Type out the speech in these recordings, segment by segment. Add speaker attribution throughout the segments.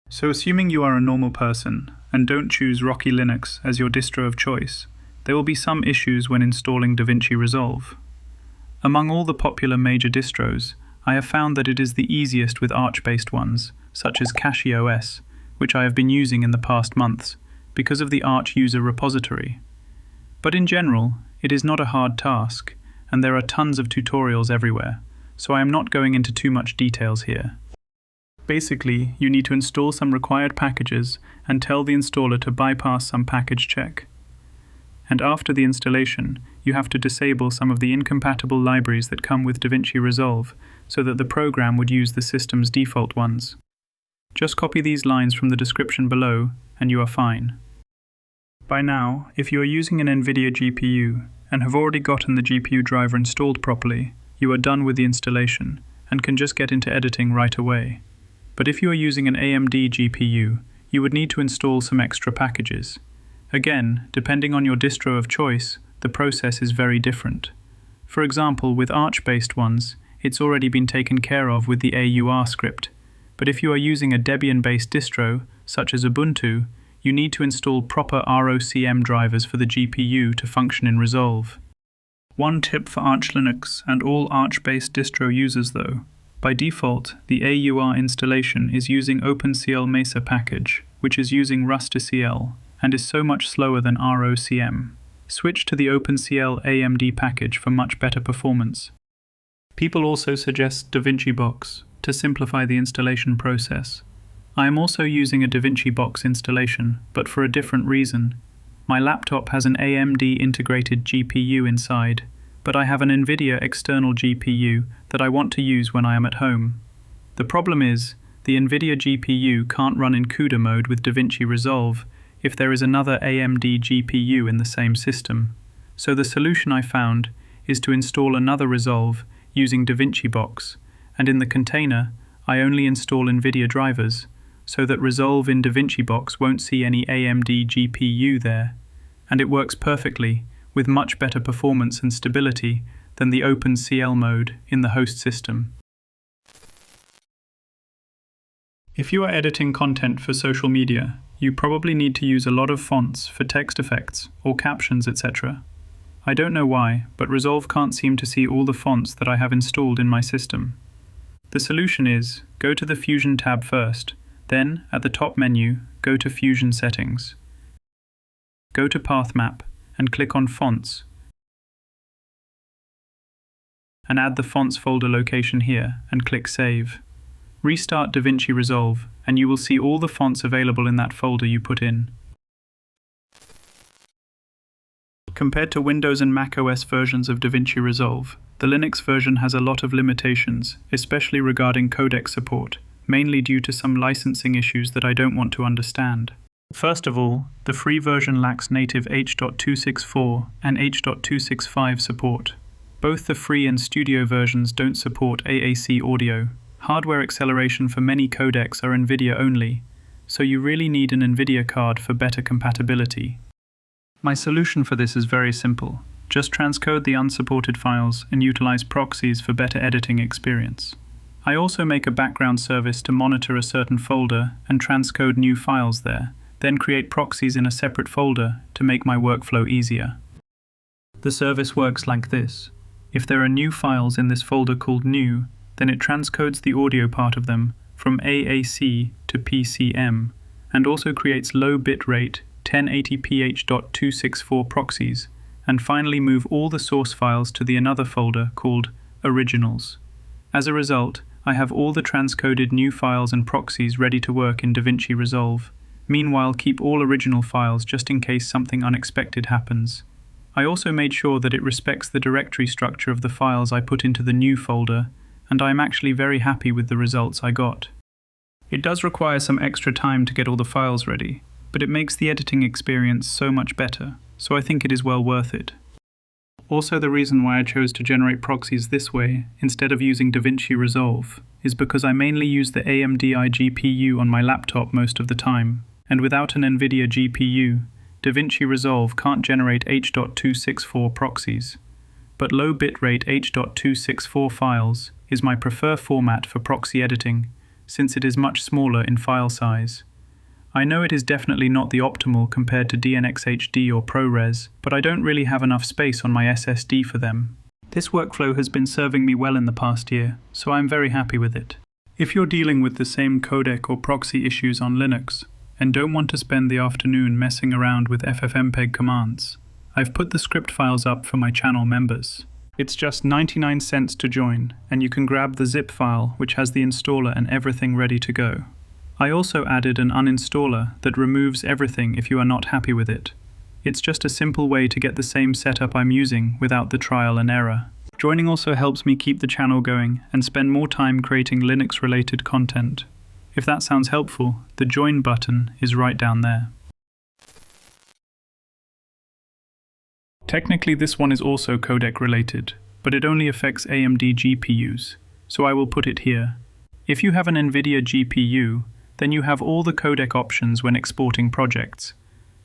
Speaker 1: So assuming you are a normal person and don't choose Rocky Linux as your distro of choice, there will be some issues when installing DaVinci Resolve. Among all the popular major distros, I have found that it is the easiest with Arch-based ones, such as CachyOS, which I have been using in the past months, because of the Arch user repository. But in general, it is not a hard task, and there are tons of tutorials everywhere, so I am not going into too much details here. Basically, you need to install some required packages and tell the installer to bypass some package check. And after the installation, you have to disable some of the incompatible libraries that come with DaVinci Resolve so that the program would use the system's default ones. Just copy these lines from the description below and you are fine. By now, if you are using an NVIDIA GPU and have already gotten the GPU driver installed properly, you are done with the installation and can just get into editing right away. But if you are using an AMD GPU, you would need to install some extra packages. Again, depending on your distro of choice, the process is very different. For example, with Arch-based ones, it's already been taken care of with the AUR script. But if you are using a Debian-based distro, such as Ubuntu, you need to install proper ROCm drivers for the GPU to function in Resolve. One tip for Arch Linux and all Arch-based distro users though. By default, the AUR installation is using OpenCL Mesa package, which is using rust2cl, and is so much slower than ROCm. Switch to the OpenCL AMD package for much better performance. People also suggest DaVinci Box to simplify the installation process. I am also using a DaVinci Box installation, but for a different reason. My laptop has an AMD integrated GPU inside, but I have an NVIDIA external GPU that I want to use when I am at home. The problem is, the NVIDIA GPU can't run in CUDA mode with DaVinci Resolve if there is another AMD GPU in the same system. So the solution I found is to install another Resolve using DaVinci Box, and in the container, I only install NVIDIA drivers, so that Resolve in DaVinci Box won't see any AMD GPU there, and it works perfectly, with much better performance and stability than the OpenCL mode in the host system. If you are editing content for social media, you probably need to use a lot of fonts for text effects or captions, etc. I don't know why, but Resolve can't seem to see all the fonts that I have installed in my system. The solution is, go to the Fusion tab first, then, at the top menu, go to Fusion Settings. Go to Path Map, and click on Fonts, and add the Fonts folder location here, and click Save. Restart DaVinci Resolve, and you will see all the fonts available in that folder you put in. Compared to Windows and macOS versions of DaVinci Resolve, the Linux version has a lot of limitations, especially regarding codec support, mainly due to some licensing issues that I don't want to understand. First of all, the free version lacks native H.264 and H.265 support. Both the free and studio versions don't support AAC audio. Hardware acceleration for many codecs are NVIDIA only, so you really need an NVIDIA card for better compatibility. My solution for this is very simple. Just transcode the unsupported files and utilize proxies for better editing experience. I also make a background service to monitor a certain folder and transcode new files there, then create proxies in a separate folder to make my workflow easier. The service works like this. If there are new files in this folder called New, then it transcodes the audio part of them from AAC to PCM, and also creates low bitrate 1080p H.264 proxies, and finally move all the source files to the another folder called Originals. As a result, I have all the transcoded new files and proxies ready to work in DaVinci Resolve. Meanwhile, keep all original files just in case something unexpected happens. I also made sure that it respects the directory structure of the files I put into the new folder, and I am actually very happy with the results I got. It does require some extra time to get all the files ready, but it makes the editing experience so much better, so I think it is well worth it. Also, the reason why I chose to generate proxies this way, instead of using DaVinci Resolve, is because I mainly use the AMD iGPU on my laptop most of the time, and without an NVIDIA GPU, DaVinci Resolve can't generate H.264 proxies. But low bitrate H.264 files is my preferred format for proxy editing, since it is much smaller in file size. I know it is definitely not the optimal compared to DNxHD or ProRes, but I don't really have enough space on my SSD for them. This workflow has been serving me well in the past year, so I'm very happy with it. If you're dealing with the same codec or proxy issues on Linux, and don't want to spend the afternoon messing around with ffmpeg commands, I've put the script files up for my channel members. It's just 99 cents to join, and you can grab the zip file which has the installer and everything ready to go. I also added an uninstaller that removes everything if you are not happy with it. It's just a simple way to get the same setup I'm using without the trial and error. Joining also helps me keep the channel going and spend more time creating Linux-related content. If that sounds helpful, the join button is right down there. Technically this one is also codec related, but it only affects AMD GPUs, so I will put it here. If you have an NVIDIA GPU, then you have all the codec options when exporting projects.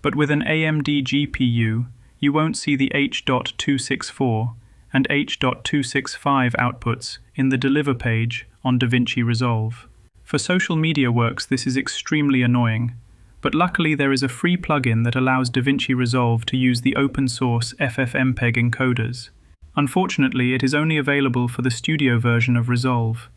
Speaker 1: But with an AMD GPU, you won't see the H.264 and H.265 outputs in the Deliver page on DaVinci Resolve. For social media works, this is extremely annoying, but luckily there is a free plugin that allows DaVinci Resolve to use the open-source ffmpeg encoders. Unfortunately, it is only available for the studio version of Resolve.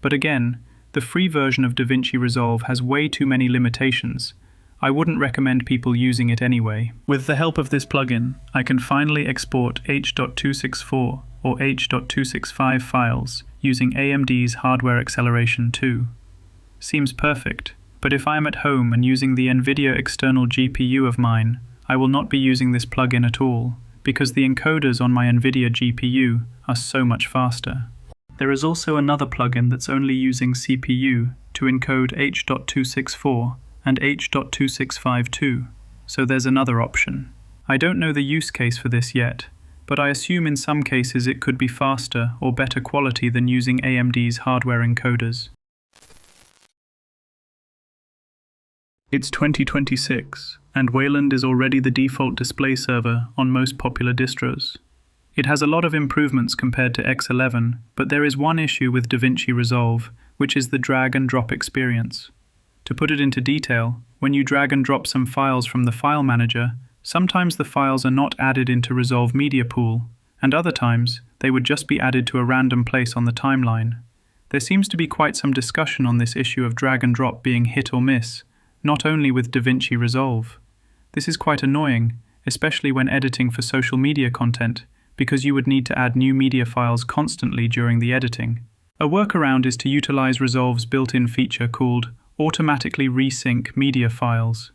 Speaker 1: But again, the free version of DaVinci Resolve has way too many limitations. I wouldn't recommend people using it anyway. With the help of this plugin, I can finally export H.264 or H.265 files using AMD's hardware acceleration too. Seems perfect, but if I am at home and using the NVIDIA external GPU of mine, I will not be using this plugin at all, because the encoders on my NVIDIA GPU are so much faster. There is also another plugin that's only using CPU to encode H.264 and H.265 too, so there's another option. I don't know the use case for this yet, but I assume in some cases it could be faster or better quality than using AMD's hardware encoders. It's 2026, and Wayland is already the default display server on most popular distros. It has a lot of improvements compared to X11, but there is one issue with DaVinci Resolve, which is the drag and drop experience. To put it into detail, when you drag and drop some files from the file manager, sometimes the files are not added into Resolve Media Pool, and other times they would just be added to a random place on the timeline. There seems to be quite some discussion on this issue of drag and drop being hit or miss, not only with DaVinci Resolve. This is quite annoying, especially when editing for social media content, because you would need to add new media files constantly during the editing. A workaround is to utilize Resolve's built-in feature called Automatically Resync Media Files.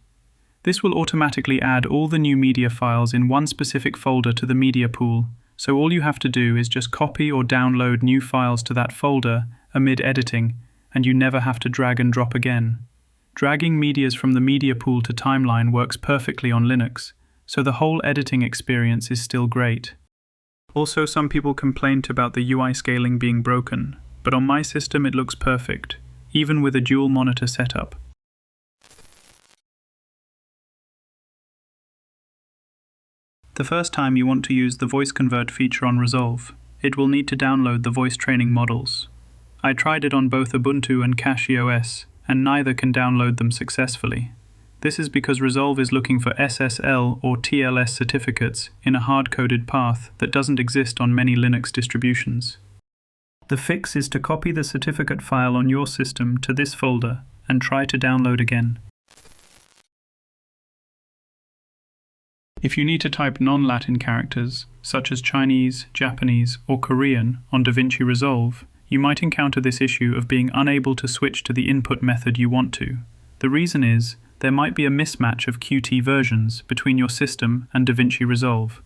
Speaker 1: This will automatically add all the new media files in one specific folder to the media pool, so all you have to do is just copy or download new files to that folder amid editing, and you never have to drag and drop again. Dragging medias from the media pool to timeline works perfectly on Linux, so the whole editing experience is still great. Also, some people complained about the UI scaling being broken, but on my system it looks perfect, even with a dual monitor setup. The first time you want to use the voice convert feature on Resolve, it will need to download the voice training models. I tried it on both Ubuntu and CachyOS, and neither can download them successfully. This is because Resolve is looking for SSL or TLS certificates in a hard-coded path that doesn't exist on many Linux distributions. The fix is to copy the certificate file on your system to this folder and try to download again. If you need to type non-Latin characters, such as Chinese, Japanese, or Korean on DaVinci Resolve, you might encounter this issue of being unable to switch to the input method you want to. The reason is, there might be a mismatch of Qt versions between your system and DaVinci Resolve.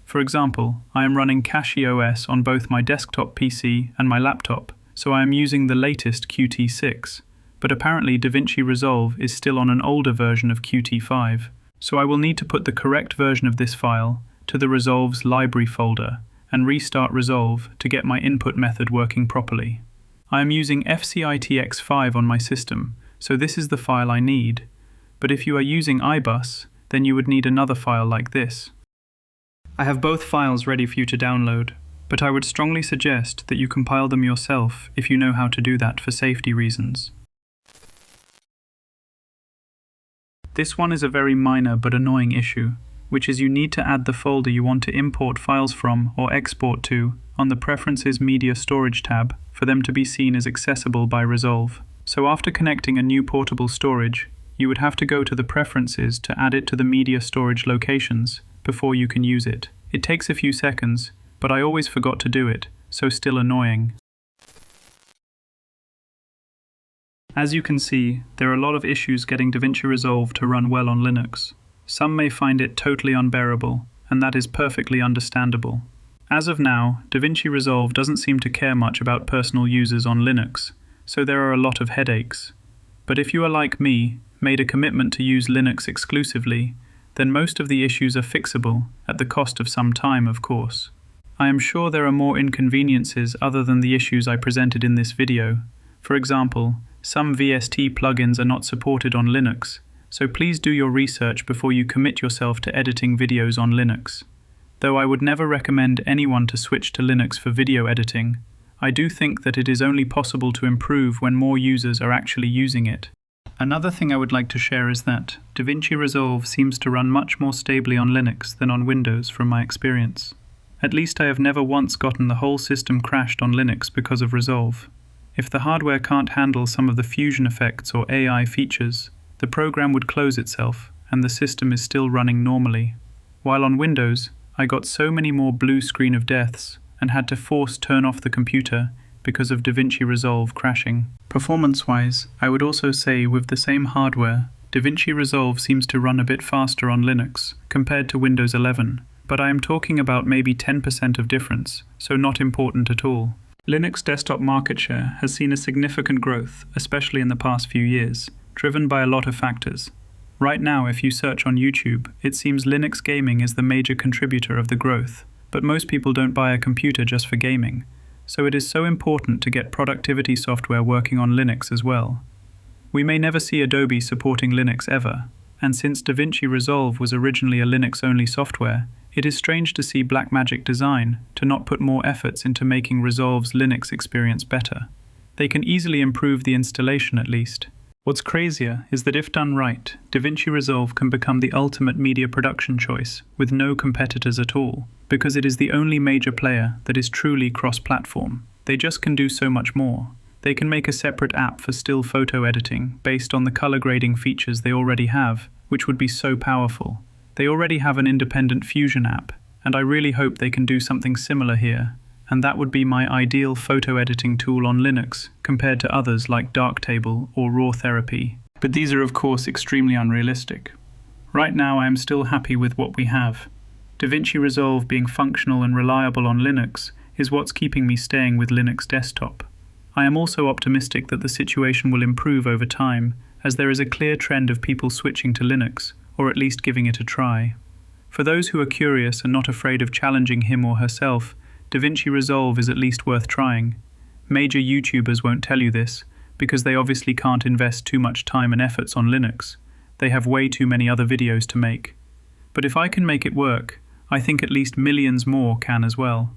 Speaker 1: For example, I am running CachyOS on both my desktop PC and my laptop, so I am using the latest Qt 6, but apparently DaVinci Resolve is still on an older version of Qt 5, so I will need to put the correct version of this file to the Resolve's library folder and restart Resolve to get my input method working properly. I am using FCITX5 on my system, so this is the file I need. But if you are using iBUS, then you would need another file like this. I have both files ready for you to download, but I would strongly suggest that you compile them yourself if you know how to do that for safety reasons. This one is a very minor but annoying issue, which is you need to add the folder you want to import files from or export to on the Preferences Media Storage tab for them to be seen as accessible by Resolve. So after connecting a new portable storage, you would have to go to the Preferences to add it to the media storage locations before you can use it. It takes a few seconds, but I always forgot to do it, so still annoying. As you can see, there are a lot of issues getting DaVinci Resolve to run well on Linux. Some may find it totally unbearable, and that is perfectly understandable. As of now, DaVinci Resolve doesn't seem to care much about personal users on Linux, so there are a lot of headaches. But if you are like me, made a commitment to use Linux exclusively, then most of the issues are fixable, at the cost of some time, of course. I am sure there are more inconveniences other than the issues I presented in this video. For example, some VST plugins are not supported on Linux, so please do your research before you commit yourself to editing videos on Linux. Though I would never recommend anyone to switch to Linux for video editing, I do think that it is only possible to improve when more users are actually using it. Another thing I would like to share is that DaVinci Resolve seems to run much more stably on Linux than on Windows from my experience. At least I have never once gotten the whole system crashed on Linux because of Resolve. If the hardware can't handle some of the fusion effects or AI features, the program would close itself and the system is still running normally. While on Windows, I got so many more blue screen of deaths and had to force turn off the computer because of DaVinci Resolve crashing. Performance-wise, I would also say with the same hardware, DaVinci Resolve seems to run a bit faster on Linux compared to Windows 11, but I am talking about maybe 10% of difference, so not important at all. Linux desktop market share has seen a significant growth, especially in the past few years, driven by a lot of factors. Right now, if you search on YouTube, it seems Linux gaming is the major contributor of the growth, but most people don't buy a computer just for gaming, so it is so important to get productivity software working on Linux as well. We may never see Adobe supporting Linux ever, and since DaVinci Resolve was originally a Linux-only software, it is strange to see Blackmagic Design to not put more efforts into making Resolve's Linux experience better. They can easily improve the installation at least. What's crazier is that if done right, DaVinci Resolve can become the ultimate media production choice with no competitors at all, because it is the only major player that is truly cross-platform. They just can do so much more. They can make a separate app for still photo editing based on the color grading features they already have, which would be so powerful. They already have an independent Fusion app, and I really hope they can do something similar here, and that would be my ideal photo editing tool on Linux compared to others like Darktable or Raw Therapy. But these are of course extremely unrealistic. Right now I am still happy with what we have. DaVinci Resolve being functional and reliable on Linux is what's keeping me staying with Linux desktop. I am also optimistic that the situation will improve over time, as there is a clear trend of people switching to Linux, or at least giving it a try. For those who are curious and not afraid of challenging him or herself, DaVinci Resolve is at least worth trying. Major YouTubers won't tell you this, because they obviously can't invest too much time and efforts on Linux. They have way too many other videos to make. But if I can make it work, I think at least millions more can as well.